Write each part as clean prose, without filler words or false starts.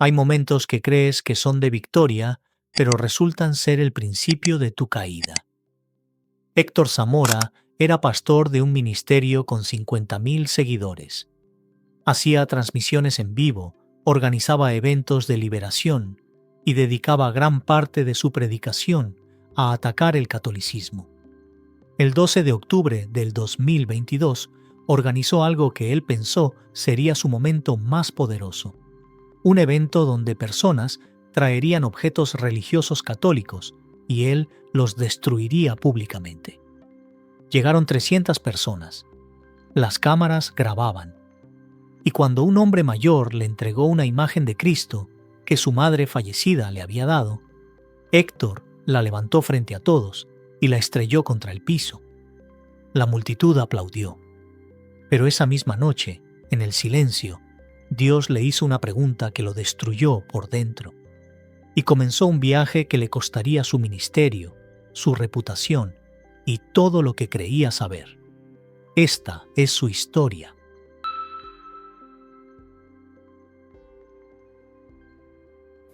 Hay momentos que crees que son de victoria, pero resultan ser el principio de tu caída. Héctor Zamora era pastor de un ministerio con 50,000 seguidores. Hacía transmisiones en vivo, organizaba eventos de liberación y dedicaba gran parte de su predicación a atacar el catolicismo. El 12 de octubre del 2022 organizó algo que él pensó sería su momento más poderoso. Un evento donde personas traerían objetos religiosos católicos y él los destruiría públicamente. Llegaron 300 personas. Las cámaras grababan. Y cuando un hombre mayor le entregó una imagen de Cristo que su madre fallecida le había dado, Héctor la levantó frente a todos y la estrelló contra el piso. La multitud aplaudió. Pero esa misma noche, en el silencio, Dios le hizo una pregunta que lo destruyó por dentro. Y comenzó un viaje que le costaría su ministerio, su reputación y todo lo que creía saber. Esta es su historia.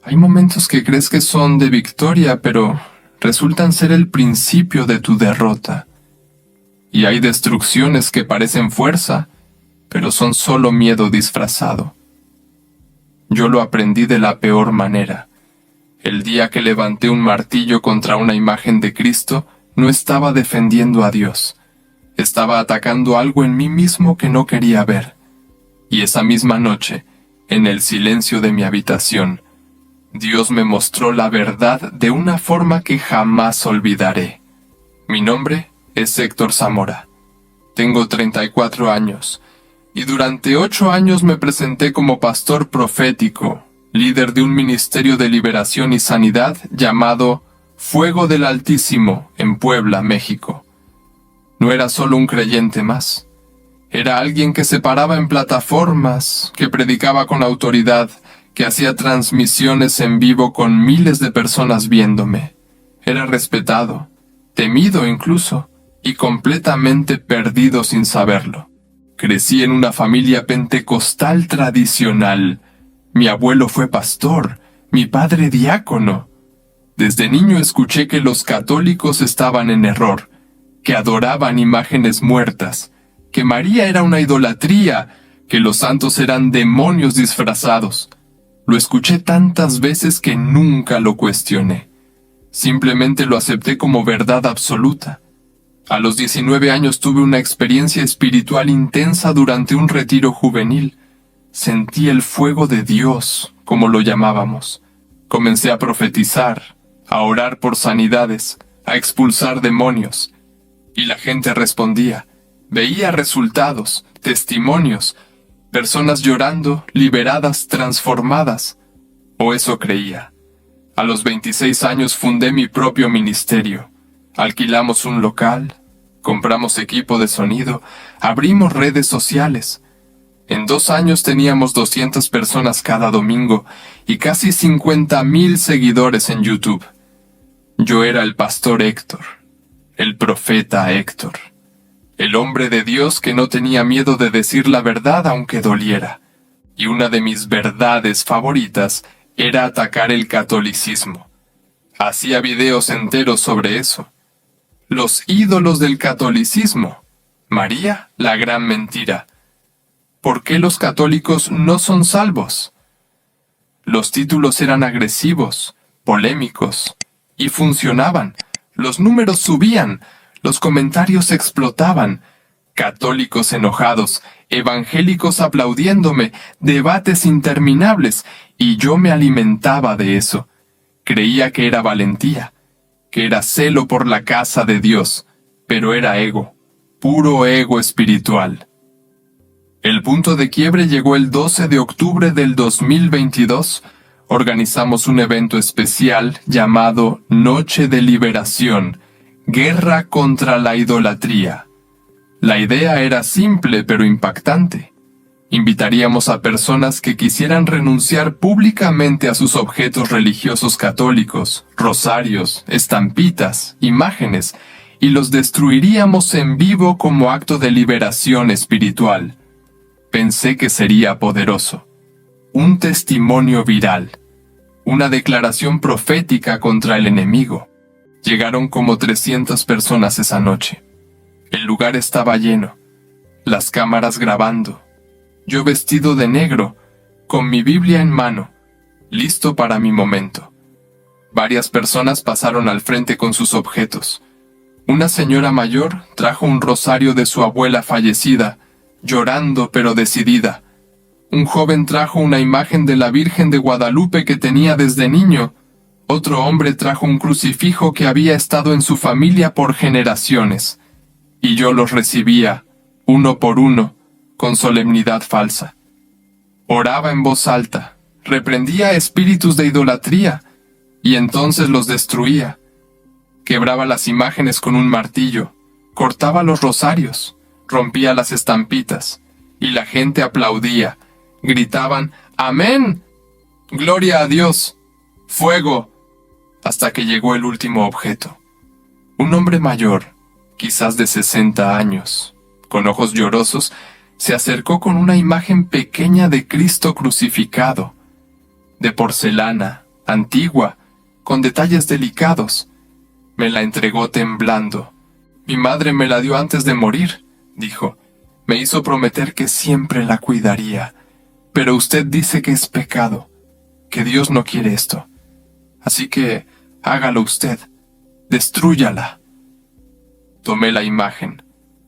Hay momentos que crees que son de victoria, pero resultan ser el principio de tu derrota. Y hay destrucciones que parecen fuerza, pero son solo miedo disfrazado. Yo lo aprendí de la peor manera. El día que levanté un martillo contra una imagen de Cristo, no estaba defendiendo a Dios. Estaba atacando algo en mí mismo que no quería ver. Y esa misma noche, en el silencio de mi habitación, Dios me mostró la verdad de una forma que jamás olvidaré. Mi nombre es Héctor Zamora. Tengo 34 años, y durante 8 años me presenté como pastor profético, líder de un ministerio de liberación y sanidad llamado Fuego del Altísimo en Puebla, México. No era solo un creyente más. Era alguien que se paraba en plataformas, que predicaba con autoridad, que hacía transmisiones en vivo con miles de personas viéndome. Era respetado, temido incluso, y completamente perdido sin saberlo. Crecí en una familia pentecostal tradicional. Mi abuelo fue pastor, mi padre diácono. Desde niño escuché que los católicos estaban en error, que adoraban imágenes muertas, que María era una idolatría, que los santos eran demonios disfrazados. Lo escuché tantas veces que nunca lo cuestioné. Simplemente lo acepté como verdad absoluta. A los 19 años tuve una experiencia espiritual intensa durante un retiro juvenil. Sentí el fuego de Dios, como lo llamábamos. Comencé a profetizar, a orar por sanidades, a expulsar demonios. Y la gente respondía. Veía resultados, testimonios, personas llorando, liberadas, transformadas. O eso creía. A los 26 años fundé mi propio ministerio. Alquilamos un local, compramos equipo de sonido, abrimos redes sociales. En 2 años teníamos 200 personas cada domingo y casi 50,000 seguidores en YouTube. Yo era el pastor Héctor, el profeta Héctor, el hombre de Dios que no tenía miedo de decir la verdad aunque doliera. Y una de mis verdades favoritas era atacar el catolicismo. Hacía videos enteros sobre eso. Los ídolos del catolicismo. María, la gran mentira. ¿Por qué los católicos no son salvos? Los títulos eran agresivos, polémicos, y funcionaban. Los números subían, los comentarios explotaban. Católicos enojados, evangélicos aplaudiéndome, debates interminables, y yo me alimentaba de eso. Creía que era valentía, que era celo por la casa de Dios, pero era ego, puro ego espiritual. El punto de quiebre llegó el 12 de octubre del 2022. Organizamos un evento especial llamado Noche de Liberación, Guerra contra la Idolatría. La idea era simple pero impactante. Invitaríamos a personas que quisieran renunciar públicamente a sus objetos religiosos católicos, rosarios, estampitas, imágenes, y los destruiríamos en vivo como acto de liberación espiritual. Pensé que sería poderoso. Un testimonio viral. Una declaración profética contra el enemigo. Llegaron como 300 personas esa noche. El lugar estaba lleno. Las cámaras grabando. Yo vestido de negro, con mi Biblia en mano, listo para mi momento. Varias personas pasaron al frente con sus objetos. Una señora mayor trajo un rosario de su abuela fallecida, llorando pero decidida. Un joven trajo una imagen de la Virgen de Guadalupe que tenía desde niño. Otro hombre trajo un crucifijo que había estado en su familia por generaciones. Y yo los recibía, uno por uno, con solemnidad falsa. Oraba en voz alta, reprendía espíritus de idolatría, y entonces los destruía. Quebraba las imágenes con un martillo, cortaba los rosarios, rompía las estampitas, y la gente aplaudía. Gritaban, ¡Amén! ¡Gloria a Dios! ¡Fuego! Hasta que llegó el último objeto. Un hombre mayor, quizás de 60 años, con ojos llorosos, se acercó con una imagen pequeña de Cristo crucificado, de porcelana, antigua, con detalles delicados. Me la entregó temblando. Mi madre me la dio antes de morir, dijo. Me hizo prometer que siempre la cuidaría. Pero usted dice que es pecado, que Dios no quiere esto. Así que hágalo usted, destrúyala. Tomé la imagen,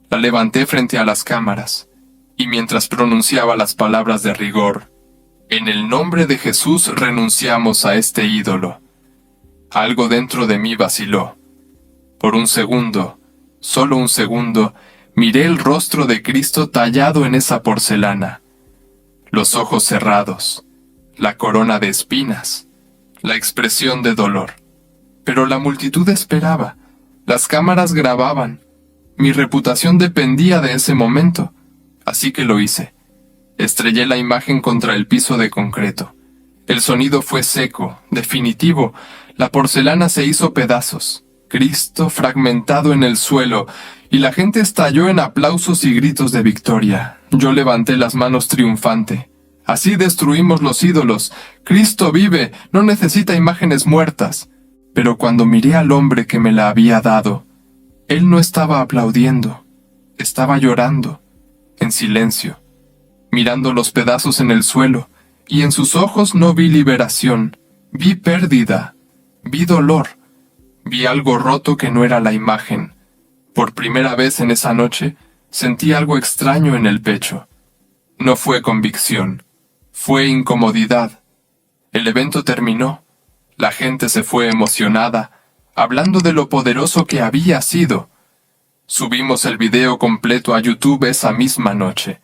la levanté frente a las cámaras, y mientras pronunciaba las palabras de rigor, en el nombre de Jesús renunciamos a este ídolo. Algo dentro de mí vaciló. Por un segundo, solo un segundo, miré el rostro de Cristo tallado en esa porcelana. Los ojos cerrados, la corona de espinas, la expresión de dolor. Pero la multitud esperaba, las cámaras grababan. Mi reputación dependía de ese momento, así que lo hice. Estrellé la imagen contra el piso de concreto. El sonido fue seco, definitivo. La porcelana se hizo pedazos. Cristo fragmentado en el suelo, y la gente estalló en aplausos y gritos de victoria. Yo levanté las manos triunfante. Así destruimos los ídolos. Cristo vive, no necesita imágenes muertas. Pero cuando miré al hombre que me la había dado, él no estaba aplaudiendo, estaba llorando, en silencio, mirando los pedazos en el suelo, y en sus ojos no vi liberación, vi pérdida, vi dolor, vi algo roto que no era la imagen. Por primera vez en esa noche, sentí algo extraño en el pecho. No fue convicción, fue incomodidad. El evento terminó. La gente se fue emocionada, hablando de lo poderoso que había sido. Subimos el video completo a YouTube esa misma noche.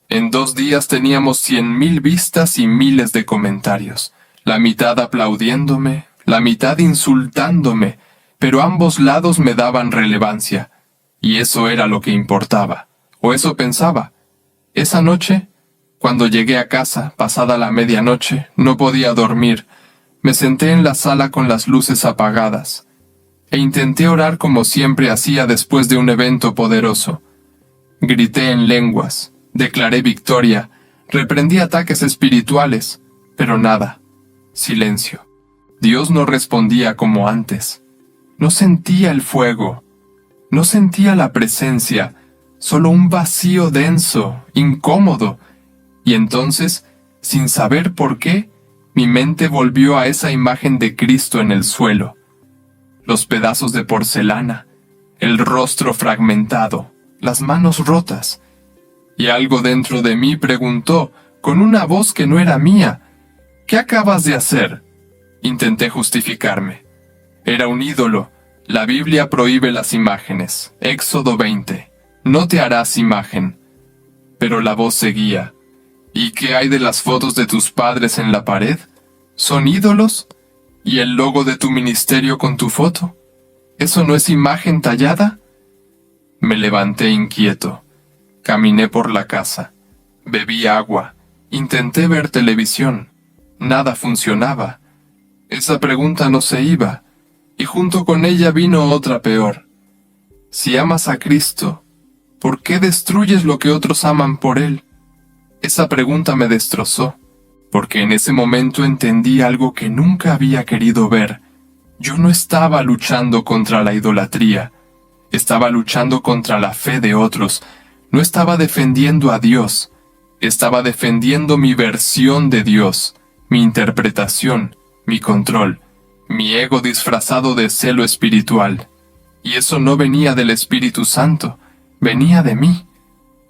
En 2 días teníamos 100,000 vistas y miles de comentarios. La mitad aplaudiéndome, la mitad insultándome, pero ambos lados me daban relevancia. Y eso era lo que importaba, o eso pensaba. Esa noche, cuando llegué a casa, pasada la medianoche, no podía dormir. Me senté en la sala con las luces apagadas, e intenté orar como siempre hacía después de un evento poderoso. Grité en lenguas, declaré victoria, reprendí ataques espirituales, pero nada, silencio. Dios no respondía como antes. No sentía el fuego, no sentía la presencia, solo un vacío denso, incómodo. Y entonces, sin saber por qué, mi mente volvió a esa imagen de Cristo en el suelo. Los pedazos de porcelana, el rostro fragmentado, las manos rotas. Y algo dentro de mí preguntó, con una voz que no era mía, ¿qué acabas de hacer? Intenté justificarme. Era un ídolo. La Biblia prohíbe las imágenes. Éxodo 20. No te harás imagen. Pero la voz seguía. ¿Y qué hay de las fotos de tus padres en la pared? ¿Son ídolos? ¿Y el logo de tu ministerio con tu foto? ¿Eso no es imagen tallada? Me levanté inquieto. Caminé por la casa. Bebí agua. Intenté ver televisión. Nada funcionaba. Esa pregunta no se iba. Y junto con ella vino otra peor. Si amas a Cristo, ¿por qué destruyes lo que otros aman por Él? Esa pregunta me destrozó. porque en ese momento entendí algo que nunca había querido ver. Yo no estaba luchando contra la idolatría, estaba luchando contra la fe de otros. No estaba defendiendo a Dios, estaba defendiendo mi versión de Dios, mi interpretación, mi control, mi ego disfrazado de celo espiritual. Y eso no venía del Espíritu Santo, venía de mí.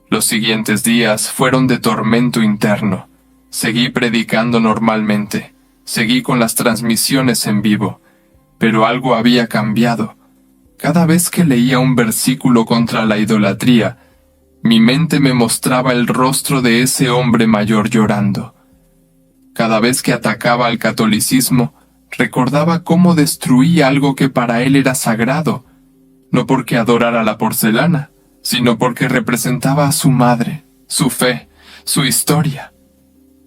Los siguientes días fueron de tormento interno. Seguí predicando normalmente, seguí con las transmisiones en vivo, pero algo había cambiado. Cada vez que leía un versículo contra la idolatría, mi mente me mostraba el rostro de ese hombre mayor llorando. Cada vez que atacaba al catolicismo, recordaba cómo destruía algo que para él era sagrado, no porque adorara la porcelana, sino porque representaba a su madre, su fe, su historia.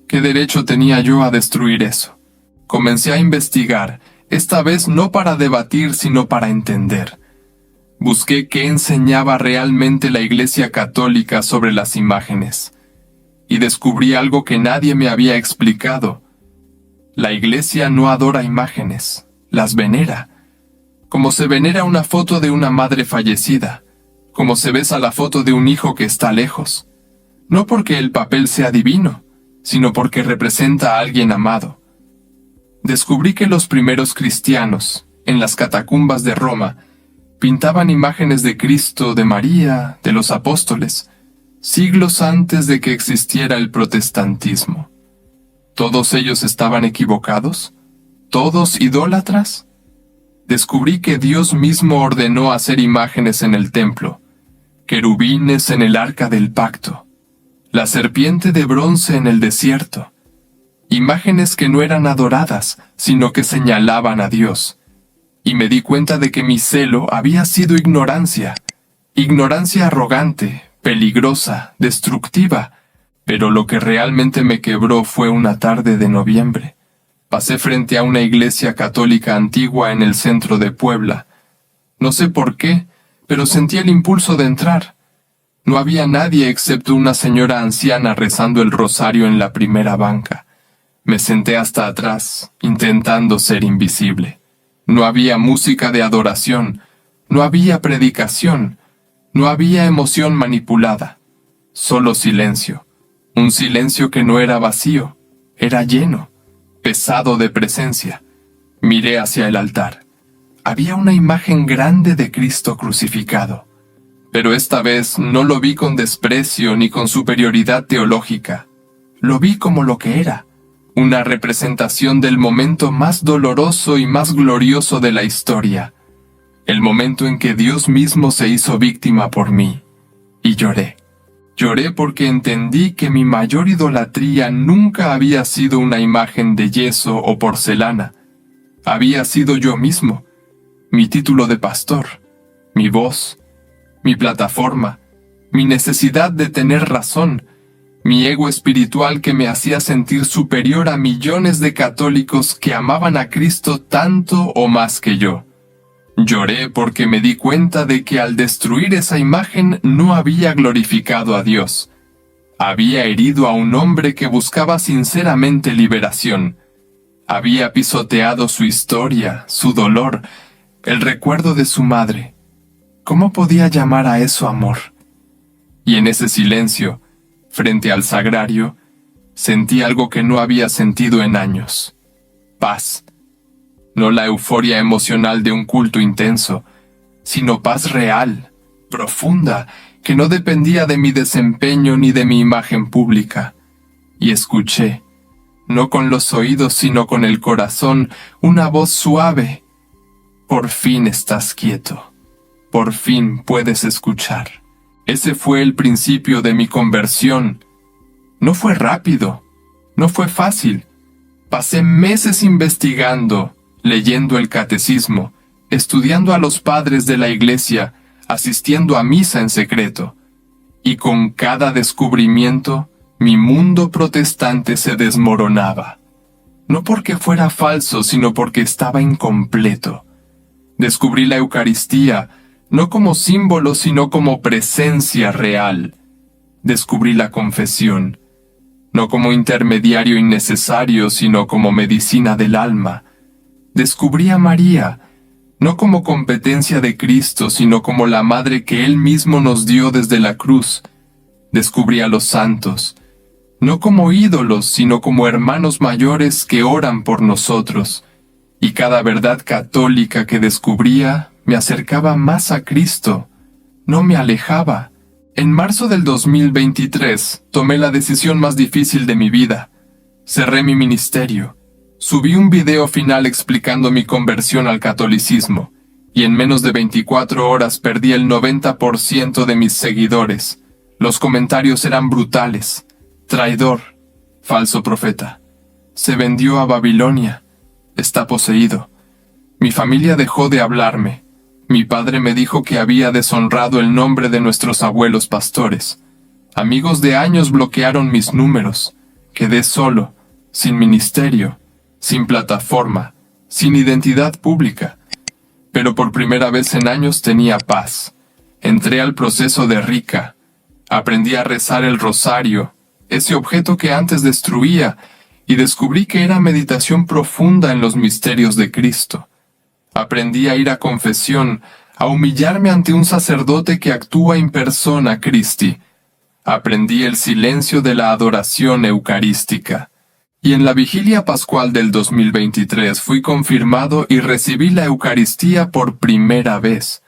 ¿Qué derecho tenía yo a destruir eso? Comencé a investigar, esta vez no para debatir, sino para entender. Busqué qué enseñaba realmente la Iglesia Católica sobre las imágenes, y descubrí algo que nadie me había explicado. La Iglesia no adora imágenes, las venera, como se venera una foto de una madre fallecida, como se besa la foto de un hijo que está lejos, no porque el papel sea divino, sino porque representa a alguien amado. Descubrí que los primeros cristianos, en las catacumbas de Roma, pintaban imágenes de Cristo, de María, de los apóstoles, siglos antes de que existiera el protestantismo. ¿Todos ellos estaban equivocados? ¿Todos idólatras? Descubrí que Dios mismo ordenó hacer imágenes en el templo, querubines en el arca del pacto, la serpiente de bronce en el desierto, imágenes que no eran adoradas, sino que señalaban a Dios. Y me di cuenta de que mi celo había sido ignorancia arrogante, peligrosa, destructiva, pero lo que realmente me quebró fue una tarde de noviembre. Pasé frente a una iglesia católica antigua en el centro de Puebla. No sé por qué, pero sentí el impulso de entrar. No había nadie excepto una señora anciana rezando el rosario en la primera banca. Me senté hasta atrás, intentando ser invisible. No había música de adoración, no había predicación, no había emoción manipulada, solo silencio. Un silencio que no era vacío, era lleno, pesado de presencia. Miré hacia el altar. Había una imagen grande de Cristo crucificado, pero esta vez no lo vi con desprecio ni con superioridad teológica. Lo vi como lo que era. Una representación del momento más doloroso y más glorioso de la historia, el momento en que Dios mismo se hizo víctima por mí. Y lloré. Lloré porque entendí que mi mayor idolatría nunca había sido una imagen de yeso o porcelana. Había sido yo mismo, mi título de pastor, mi voz, mi plataforma, mi necesidad de tener razón, mi ego espiritual que me hacía sentir superior a millones de católicos que amaban a Cristo tanto o más que yo. Lloré porque me di cuenta de que al destruir esa imagen no había glorificado a Dios. Había herido a un hombre que buscaba sinceramente liberación. Había pisoteado su historia, su dolor, el recuerdo de su madre. ¿Cómo podía llamar a eso amor? Y en ese silencio, frente al sagrario, sentí algo que no había sentido en años. Paz. No la euforia emocional de un culto intenso, sino paz real, profunda, que no dependía de mi desempeño ni de mi imagen pública. Y escuché, no con los oídos sino con el corazón, una voz suave. Por fin estás quieto. Por fin puedes escuchar. Ese fue el principio de mi conversión. No fue rápido, no fue fácil. Pasé meses investigando, leyendo el catecismo, estudiando a los padres de la iglesia, asistiendo a misa en secreto. Y con cada descubrimiento, mi mundo protestante se desmoronaba. No porque fuera falso, sino porque estaba incompleto. Descubrí la Eucaristía, no como símbolo, sino como presencia real. Descubrí la confesión. no como intermediario innecesario, sino como medicina del alma. Descubrí a María, no como competencia de Cristo, sino como la madre que Él mismo nos dio desde la cruz. Descubrí a los santos, no como ídolos, sino como hermanos mayores que oran por nosotros. Y cada verdad católica que descubría me acercaba más a Cristo, no me alejaba. En marzo del 2023 tomé la decisión más difícil de mi vida. Cerré mi ministerio. Subí un video final explicando mi conversión al catolicismo, y en menos de 24 horas perdí el 90% de mis seguidores. Los comentarios eran brutales. Traidor, falso profeta. Se vendió a Babilonia. Está poseído. Mi familia dejó de hablarme. Mi padre me dijo que había deshonrado el nombre de nuestros abuelos pastores. Amigos de años bloquearon mis números. Quedé solo, sin ministerio, sin plataforma, sin identidad pública. Pero por primera vez en años tenía paz. Entré al proceso de Rica. Aprendí a rezar el rosario, ese objeto que antes destruía, y descubrí que era meditación profunda en los misterios de Cristo. Aprendí a ir a confesión, a humillarme ante un sacerdote que actúa in persona Christi. Aprendí el silencio de la adoración eucarística. Y en la vigilia pascual del 2023 fui confirmado y recibí la Eucaristía por primera vez.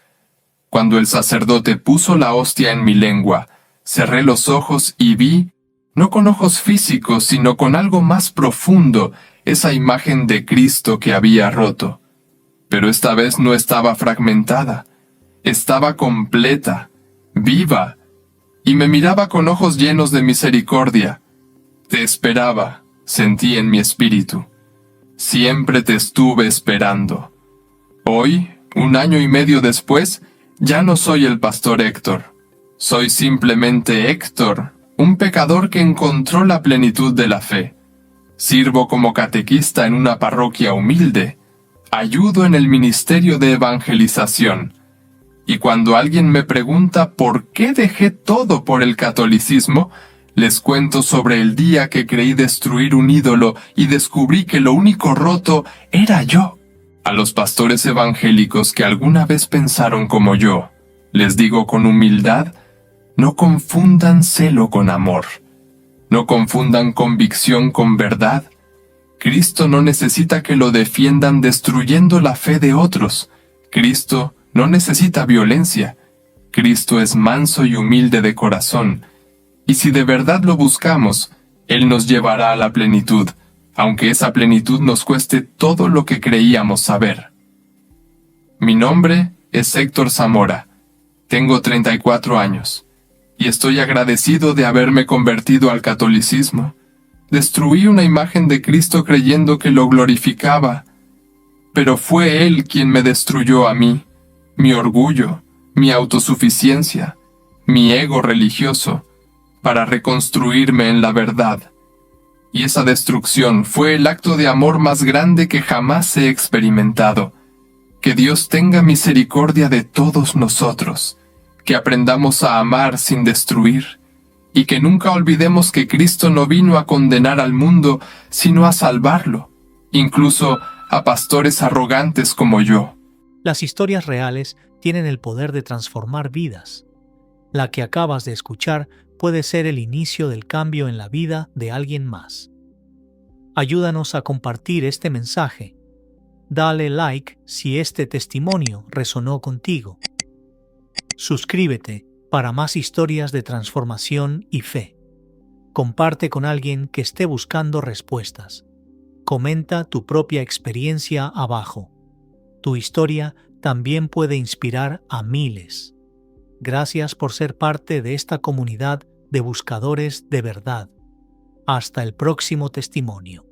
Cuando el sacerdote puso la hostia en mi lengua, cerré los ojos y vi, no con ojos físicos, sino con algo más profundo, esa imagen de Cristo que había roto. Pero esta vez no estaba fragmentada, estaba completa, viva, y me miraba con ojos llenos de misericordia. Te esperaba, sentí en mi espíritu. Siempre te estuve esperando. Hoy, 1 año y medio después, ya no soy el pastor Héctor. Soy simplemente Héctor, un pecador que encontró la plenitud de la fe. Sirvo como catequista en una parroquia humilde. Ayudo en el ministerio de evangelización. Y cuando alguien me pregunta por qué dejé todo por el catolicismo, les cuento sobre el día que creí destruir un ídolo y descubrí que lo único roto era yo. A los pastores evangélicos que alguna vez pensaron como yo, les digo con humildad, no confundan celo con amor. No confundan convicción con verdad. Cristo no necesita que lo defiendan destruyendo la fe de otros. Cristo no necesita violencia. Cristo es manso y humilde de corazón. Y si de verdad lo buscamos, Él nos llevará a la plenitud, aunque esa plenitud nos cueste todo lo que creíamos saber. Mi nombre es Héctor Zamora. Tengo 34 años. Y estoy agradecido de haberme convertido al catolicismo. Destruí una imagen de Cristo creyendo que lo glorificaba. Pero fue Él quien me destruyó a mí, mi orgullo, mi autosuficiencia, mi ego religioso, para reconstruirme en la verdad. Y esa destrucción fue el acto de amor más grande que jamás he experimentado. Que Dios tenga misericordia de todos nosotros, que aprendamos a amar sin destruir, y que nunca olvidemos que Cristo no vino a condenar al mundo, sino a salvarlo, incluso a pastores arrogantes como yo. Las historias reales tienen el poder de transformar vidas. La que acabas de escuchar puede ser el inicio del cambio en la vida de alguien más. Ayúdanos a compartir este mensaje. Dale like si este testimonio resonó contigo. Suscríbete para más historias de transformación y fe. Comparte con alguien que esté buscando respuestas. Comenta tu propia experiencia abajo. Tu historia también puede inspirar a miles. Gracias por ser parte de esta comunidad de buscadores de verdad. Hasta el próximo testimonio.